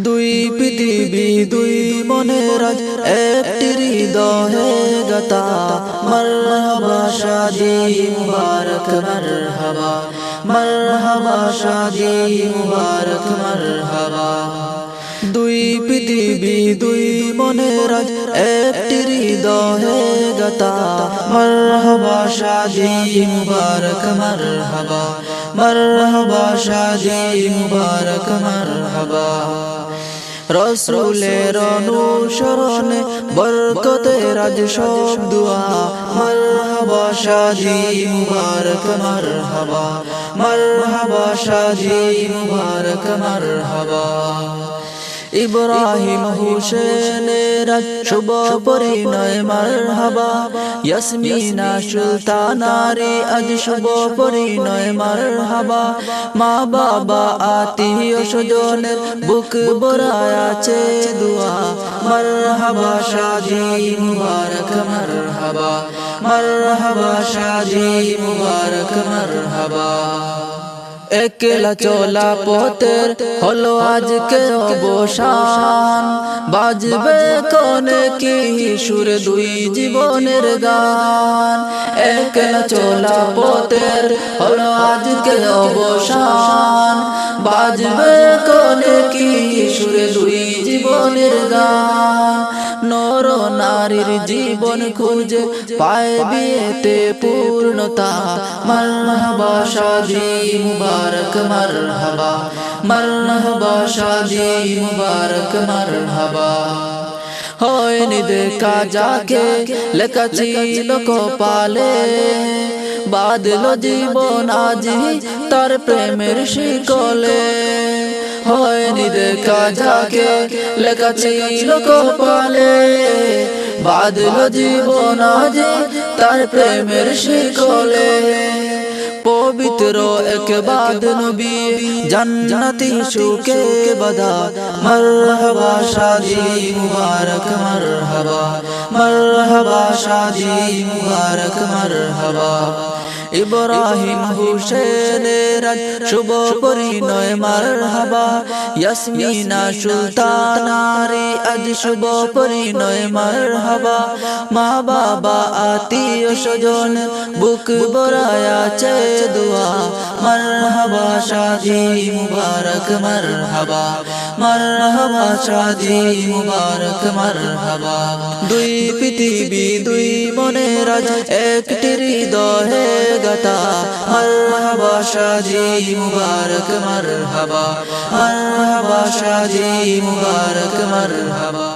দুই পৃথিবী দুই মনের আজ একটি হৃদয়ে গাতা মারহাবা শাদি মুবারক মারহাবা মারহাবা শাদি মুবারক মারহাবা। দুই পৃথিবী দুই মনের আজ একটি হৃদয়ে গাতা মারহাবা শাদি মুবারক মারহাবা মারহাবা শাদি মুবারক মারহাবা। রসুলের অনুসরণে বরকতের আজ সব দুয়া মারহাবা শাদি মুবারক মারহাবা মারহাবা শাদি মুবারক মারহাবা। ইব্রাহিম হুসেনের শুভ পরিণয় মারহাবা ইয়াসমিনা সুলতানারি আজ শুভ পরিণয় মারহাবা। মা বাবা আত্মীয় স্বজনের বুক ভরায় আছে দুয়া মারহাবা শাদি মুবারক মারহাবা মারহাবা শাদি মুবারক মারহাবা। একলা চলা পথের হলো আজকে অবসান বাজবে কোনে কি সুর দুই জীবনের গান। একলা চলা পথের হলো আজকে অবসান বাজবে কোনে কি সুর দুই জীবনের গান। নর নারীর জীবন খুঁজে পায় বিয়েতে পূর্ণতা মারহাবা শাদি মুবারক মারহাবা মারহাবা শাদি মুবারক মারহাবা। হয়নি দেখা যাকে লেখা ছিল কপালে বাদল জীবন আজি তার প্রেমের শিকলে। হয়নি দেখা যাকে লেখা ছিল কপালে বাদল জীবন আজি তার প্রেমের শিকলে। পবিত্র এক বাদ নবী জান্নাতি সুকে বাদা মারহাবা শাদি মুবারক মারহাবা মারহাবা শাদি মুবারক মারহাবা। ইব্রাহিম হুসেনের শুভ পরিণয় মারহাবা ইয়াসমিনা সুলতানারি আজ শুভ পরিণয় মারহাবা। মা বাবা আত্মীয় স্বজন বুক ভরায় আছে দুয়া মারহাবা শাদি মুবারক মারহাবা মারহাবা শাদি মুবারক মারহাবা। দুই পৃথিবী দুই মনের আজ একটি হৃদয়ে গাতা মারহাবা শাদি মুবারক মারহাবা মারহাবা শাদি মুবারক মারহাবা।